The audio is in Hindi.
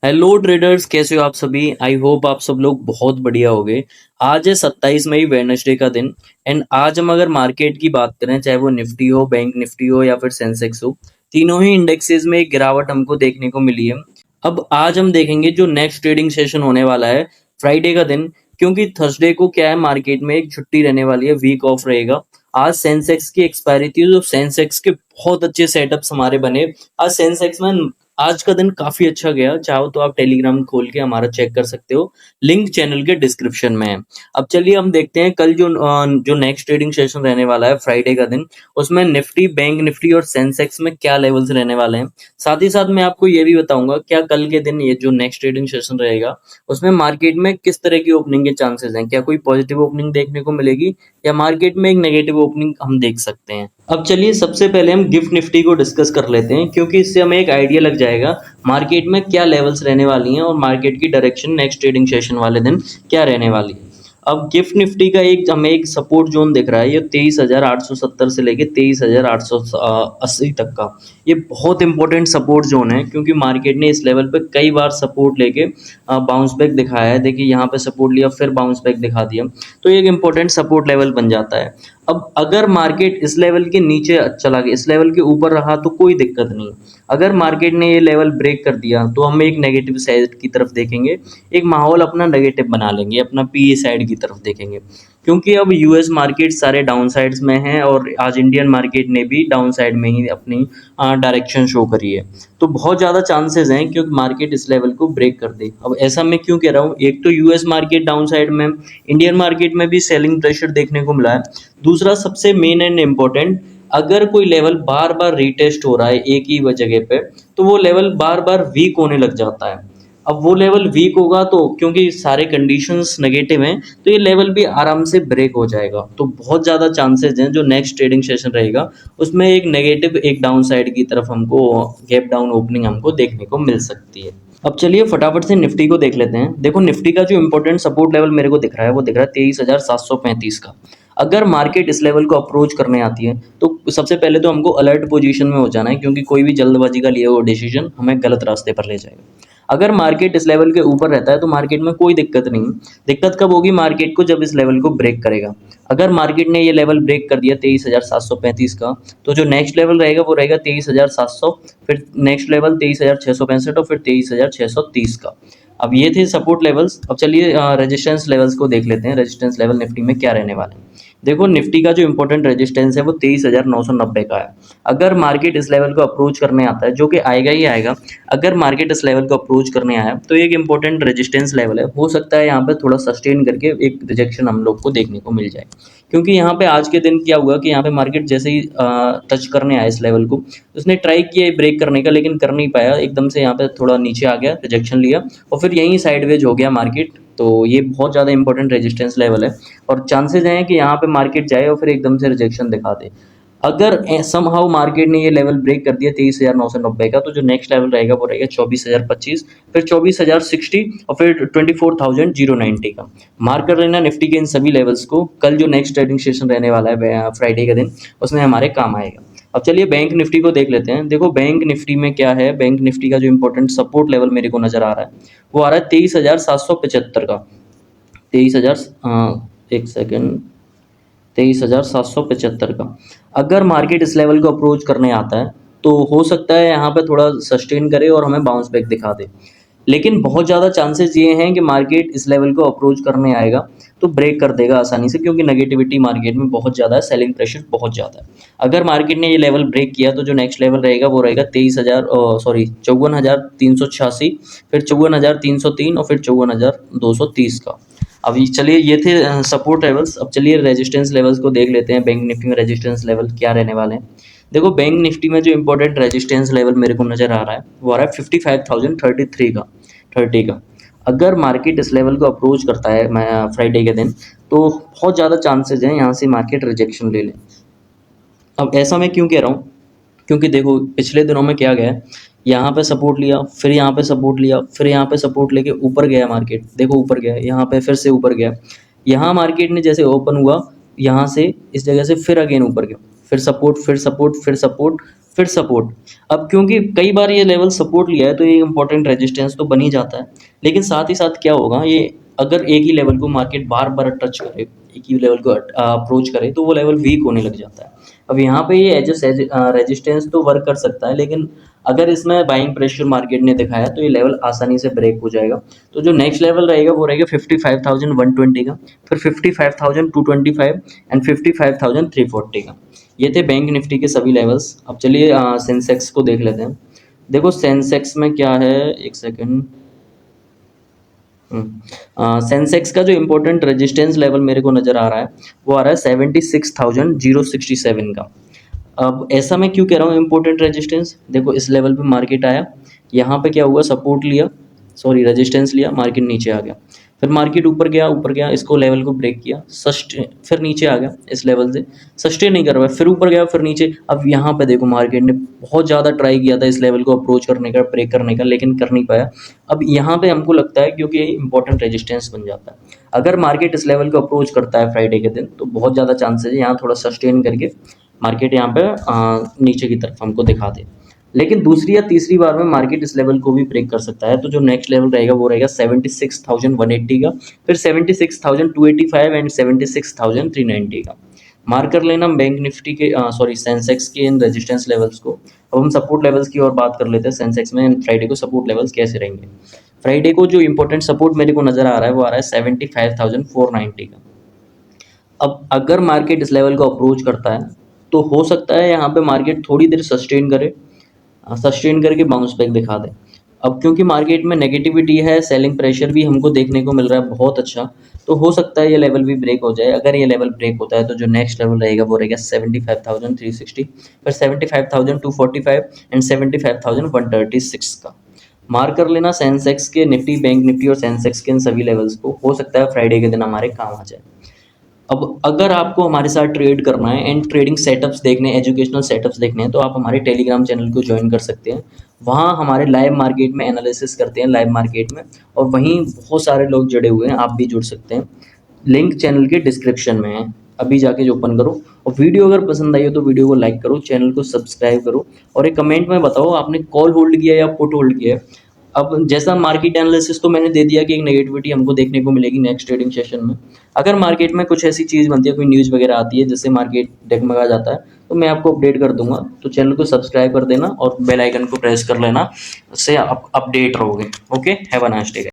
हेलो ट्रेडर्स, कैसे हो आप सभी। आई होप आप सब लोग बहुत बढ़िया होगे। आज है 27 मई, वेडनेसडे का दिन। एंड आज हम अगर मार्केट की बात करें, चाहे वो निफ्टी हो, बैंक निफ्टी हो या फिर सेंसेक्स हो, तीनों ही इंडेक्सेस में एक गिरावट हमको देखने को मिली है। अब आज हम देखेंगे जो नेक्स्ट ट्रेडिंग सेशन होने वाला है फ्राइडे का दिन, क्योंकि थर्सडे को क्या है, मार्केट में एक छुट्टी रहने वाली है, वीक ऑफ रहेगा। आज सेंसेक्स की एक्सपायरी थी, जो सेंसेक्स के बहुत अच्छे सेटअप्स हमारे बने। आज सेंसेक्स में आज का दिन काफी अच्छा गया। चाहो तो आप टेलीग्राम खोल के हमारा चेक कर सकते हो, लिंक चैनल के डिस्क्रिप्शन में है। अब चलिए हम देखते हैं कल जो नेक्स्ट ट्रेडिंग सेशन रहने वाला है फ्राइडे का दिन, उसमें निफ्टी, बैंक निफ्टी और सेंसेक्स में क्या लेवल्स रहने वाले हैं। साथ ही साथ मैं आपको ये भी बताऊंगा क्या कल के दिन ये जो नेक्स्ट ट्रेडिंग सेशन रहेगा उसमें मार्केट में किस तरह की ओपनिंग के चांसेस हैं, क्या कोई पॉजिटिव ओपनिंग देखने को मिलेगी या मार्केट में एक नेगेटिव ओपनिंग हम देख सकते हैं। अब चलिए सबसे पहले हम गिफ्ट निफ्टी को डिस्कस कर लेते हैं, क्योंकि इससे हमें एक आइडिया लग जाएगा मार्केट में क्या लेवल्स रहने वाली हैं और मार्केट की डायरेक्शन नेक्स्ट ट्रेडिंग सेशन वाले दिन क्या रहने वाली है। अब गिफ्ट निफ्टी का हमें एक सपोर्ट जोन दिख रहा है, ये 23,870 से लेके 23,880 तक का। ये बहुत इंपॉर्टेंट सपोर्ट जोन है, क्योंकि मार्केट ने इस लेवल पे कई बार सपोर्ट लेके बाउंस बैक दिखाया है। देखिए यहाँ पे सपोर्ट लिया, फिर बाउंस बैक दिखा दिया, तो ये एक इंपॉर्टेंट सपोर्ट लेवल बन जाता है। अब अगर मार्केट इस लेवल के नीचे चला गया, इस लेवल के ऊपर रहा तो कोई दिक्कत नहीं। अगर मार्केट ने ये लेवल ब्रेक कर दिया तो हम एक नेगेटिव साइड की तरफ देखेंगे, एक माहौल अपना नेगेटिव बना लेंगे, अपना पीए साइड की तरफ देखेंगे। क्योंकि अब यूएस मार्केट सारे डाउन साइड्स में है और आज इंडियन मार्केट ने भी डाउन साइड में ही अपनी डायरेक्शन शो करी है। तो बहुत ज़्यादा चांसेस हैं क्योंकि मार्केट इस लेवल को ब्रेक कर दे। अब ऐसा मैं क्यों कह रहा हूँ, एक तो यूएस मार्केट डाउन साइड में, इंडियन मार्केट में भी सेलिंग प्रेशर देखने को मिला है। दूसरा सबसे मेन एंड इम्पोर्टेंट, अगर कोई लेवल बार बार रीटेस्ट हो रहा है एक ही जगह पे, तो वो लेवल बार बार वीक होने लग जाता है। अब वो लेवल वीक होगा तो क्योंकि सारे कंडीशंस नेगेटिव हैं, तो ये लेवल भी आराम से ब्रेक हो जाएगा। तो बहुत ज़्यादा चांसेस हैं जो नेक्स्ट ट्रेडिंग सेशन रहेगा उसमें एक नेगेटिव, एक डाउन साइड की तरफ हमको गैप डाउन ओपनिंग हमको देखने को मिल सकती है। अब चलिए फटाफट से निफ्टी को देख लेते हैं। देखो निफ्टी का जो इंपॉर्टेंट सपोर्ट लेवल मेरे को दिख रहा है वो दिख रहा है 23,735 का। अगर मार्केट इस लेवल को अप्रोच करने आती है तो सबसे पहले तो हमको अलर्ट पोजीशन में हो जाना है, क्योंकि कोई भी जल्दबाजी का लिया हुआ डिसीजन हमें गलत रास्ते पर ले जाएगा। अगर मार्केट इस लेवल के ऊपर रहता है तो मार्केट में कोई दिक्कत नहीं। दिक्कत कब होगी मार्केट को, जब इस लेवल को ब्रेक करेगा। अगर मार्केट ने ये लेवल ब्रेक कर दिया 23,735 का, तो जो नेक्स्ट लेवल रहेगा वो रहेगा 23,700, फिर नेक्स्ट लेवल 23,665 और फिर 23,630 का। अब ये थे सपोर्ट लेवल्स। अब चलिए रेजिस्टेंस लेवल्स को देख लेते हैं, रेजिस्टेंस लेवल निफ्टी में क्या रहने वाले हैं। देखो निफ्टी का जो इंपॉर्टेंट रेजिस्टेंस है वो 23,990 का है। अगर मार्केट इस लेवल को अप्रोच करने आता है, जो कि आएगा ही आएगा, अगर मार्केट इस लेवल को अप्रोच करने आया तो एक इंपॉर्टेंट रेजिस्टेंस लेवल है, हो सकता है यहाँ पे थोड़ा सस्टेन करके एक रिजेक्शन हम लोग को देखने को मिल जाए। क्योंकि यहाँ पे आज के दिन क्या हुआ कि यहाँ पे मार्केट जैसे ही टच करने आया इस लेवल को, उसने ट्राई किया ब्रेक करने का, लेकिन कर नहीं पाया। एकदम से यहाँ पे थोड़ा नीचे आ गया, रिजेक्शन लिया और फिर यहीं साइडवेज हो गया मार्केट। तो ये बहुत ज़्यादा इंपॉर्टेंट रेजिस्टेंस लेवल है और चांसेस हैं कि यहाँ पे मार्केट जाए और फिर एकदम से रिजेक्शन दिखा दे। अगर समहाउ मार्केट ने ये लेवल ब्रेक कर दिया 23,990 का, तो जो नेक्स्ट लेवल रहेगा वो रहेगा 24,025, फिर 24,060 और फिर 24,090 का। मार्क कर लेना निफ्टी के इन सभी लेवल्स को, कल जो नेक्स्ट ट्रेडिंग सेशन रहने वाला है फ्राइडे का दिन, उसमें हमारे काम आएगा। अब चलिए बैंक निफ्टी को देख लेते हैं। देखो बैंक निफ्टी में क्या है, बैंक निफ्टी का जो इंपॉर्टेंट सपोर्ट लेवल मेरे को नजर आ रहा है वो आ रहा है 23,775 का। 23,000 एक सेकेंड, 23,775 का। अगर मार्केट इस लेवल को अप्रोच करने आता है तो हो सकता है यहाँ पे थोड़ा सस्टेन करे और हमें बाउंस बैक दिखा दे। लेकिन बहुत ज़्यादा चांसेस ये हैं कि मार्केट इस लेवल को अप्रोच करने आएगा तो ब्रेक कर देगा आसानी से, क्योंकि नेगेटिविटी मार्केट में बहुत ज़्यादा है, सेलिंग प्रेशर बहुत ज़्यादा है। अगर मार्केट ने ये लेवल ब्रेक किया तो जो नेक्स्ट लेवल रहेगा वो रहेगा 54,386, फिर 54,303 और फिर 54,230 का। अब चलिए ये थे सपोर्ट लेवल्स। अब चलिए रेजिस्टेंस लेवल्स को देख लेते हैं, बैंक निफ्टी में रेजिस्टेंस लेवल क्या रहने वाले हैं। देखो बैंक निफ्टी में जो इंपॉर्टेंट रेजिस्टेंस लेवल मेरे को नज़र आ रहा है वो आ रहा है 55,033 का, 30 का। अगर मार्केट इस लेवल को अप्रोच करता है फ्राइडे के दिन, तो बहुत ज़्यादा चांसेस हैं यहाँ से मार्केट रिजेक्शन ले ले। अब ऐसा मैं क्यों कह रहा हूँ, क्योंकि देखो पिछले दिनों में क्या गया, यहाँ पे सपोर्ट लिया, फिर यहाँ पे सपोर्ट लिया, फिर यहाँ पे सपोर्ट लेके ऊपर गया मार्केट। देखो ऊपर गया, यहाँ पे फिर से ऊपर गया। यहाँ मार्केट ने जैसे ओपन हुआ यहाँ से, इस जगह से फिर अगेन ऊपर गया, फिर सपोर्ट, फिर सपोर्ट, फिर सपोर्ट, फिर सपोर्ट। अब क्योंकि कई बार ये लेवल सपोर्ट लिया है तो ये इंपॉर्टेंट रेजिस्टेंस तो बन ही जाता है, लेकिन साथ ही साथ क्या होगा, ये अगर एक ही लेवल को मार्केट बार बार टच करे, एक ही लेवल को अप्रोच करे, तो वो लेवल वीक होने लग जाता है। अब यहाँ पे ये एज रेजिस्टेंस तो वर्क कर सकता है, लेकिन अगर इसमें बाइंग प्रेशर मार्केट ने दिखाया तो ये लेवल आसानी से ब्रेक हो जाएगा। तो जो नेक्स्ट लेवल रहेगा वो रहेगा 55,120 का, फिर 55,225 एंड 55,340 का। ये थे बैंक निफ्टी के सभी लेवल्स। अब चलिए सेंसेक्स को देख लेते हैं। देखो सेंसेक्स में क्या है, एक सेकंड। सेंसेक्स का जो इम्पोर्टेंट रेजिस्टेंस लेवल मेरे को नज़र आ रहा है वो आ रहा है 76,067 का। अब ऐसा मैं क्यों कह रहा हूँ इम्पोर्टेंट रेजिस्टेंस, देखो इस लेवल पे मार्केट आया, यहाँ पे क्या हुआ, सपोर्ट लिया, सॉरी रेजिस्टेंस लिया, मार्केट नीचे आ गया, फिर मार्केट ऊपर गया, इसको लेवल को ब्रेक किया, सस्टेन, फिर नीचे आ गया इस लेवल से, सस्टेन नहीं कर रहा है, फिर ऊपर गया, फिर नीचे। अब यहाँ पे देखो मार्केट ने बहुत ज़्यादा ट्राई किया था इस लेवल को अप्रोच करने का, ब्रेक करने का, लेकिन कर नहीं पाया। अब यहाँ पे हमको लगता है क्योंकि ये इंपॉर्टेंट रेजिस्टेंस बन जाता है, अगर मार्केट इस लेवल को अप्रोच करता है फ्राइडे के दिन, तो बहुत ज़्यादा चांसेस है यहाँ थोड़ा सस्टेन करके मार्केट यहाँ पे नीचे की तरफ हमको दिखा दे। लेकिन दूसरी या तीसरी बार में मार्केट इस लेवल को भी ब्रेक कर सकता है, तो जो नेक्स्ट लेवल रहेगा वो रहेगा 76,180 का, फिर 76,285 एंड 76,390 का। मार्क कर लेना बैंक निफ्टी के, सॉरी सेंसेक्स के इन रेजिस्टेंस लेवल्स को। अब हम सपोर्ट लेवल्स की और बात कर लेते हैं। सेंसेक्स में फ्राइडे को सपोर्ट लेवल्स कैसे रहेंगे। फ्राइडे को जो इंपॉर्टेंट सपोर्ट मेरे को नज़र आ रहा है वो आ रहा है 75,490 का। अब अगर मार्केट इस लेवल को अप्रोच करता है तो हो सकता है यहाँ पे मार्केट थोड़ी देर सस्टेन करे, सस्टेन करके बाउंस बैक दिखा दे। अब क्योंकि मार्केट में नेगेटिविटी है, सेलिंग प्रेशर भी हमको देखने को मिल रहा है बहुत अच्छा, तो हो सकता है ये लेवल भी ब्रेक हो जाए। अगर ये लेवल ब्रेक होता है तो जो नेक्स्ट लेवल रहेगा वो रहेगा 75,360, फिर 75,245 एंड 75,136 का। मार्क कर लेना सेंसेक्स के, निफ्टी, बैंक निफ्टी और सेंसेक्स के इन सभी लेवल्स को, हो सकता है फ्राइडे के दिन हमारे काम आ जाए। अब अगर आपको हमारे साथ ट्रेड करना है एंड ट्रेडिंग सेटअप्स देखने हैं, एजुकेशनल सेटअप्स देखने हैं, तो आप हमारे टेलीग्राम चैनल को ज्वाइन कर सकते हैं। वहाँ हमारे लाइव मार्केट में एनालिसिस करते हैं, लाइव मार्केट में, और वहीं बहुत सारे लोग जुड़े हुए हैं, आप भी जुड़ सकते हैं। लिंक चैनल के डिस्क्रिप्शन में है, अभी जाके जो ओपन करो। और वीडियो अगर पसंद आई हो तो वीडियो को लाइक करो, चैनल को सब्सक्राइब करो, और एक कमेंट में बताओ आपने कॉल होल्ड किया या पुट होल्ड किया है। अब जैसा मार्केट एनालिसिस तो मैंने दे दिया कि एक नेगेटिविटी हमको देखने को मिलेगी नेक्स्ट ट्रेडिंग सेशन में। अगर मार्केट में कुछ ऐसी चीज़ बनती है, कोई न्यूज़ वगैरह आती है जिससे मार्केट डगमगा जाता है, तो मैं आपको अपडेट कर दूंगा। तो चैनल को सब्सक्राइब कर देना और बेल आइकन को प्रेस कर लेना, उससे आप अपडेट रहोगे। Okay, have a nice day.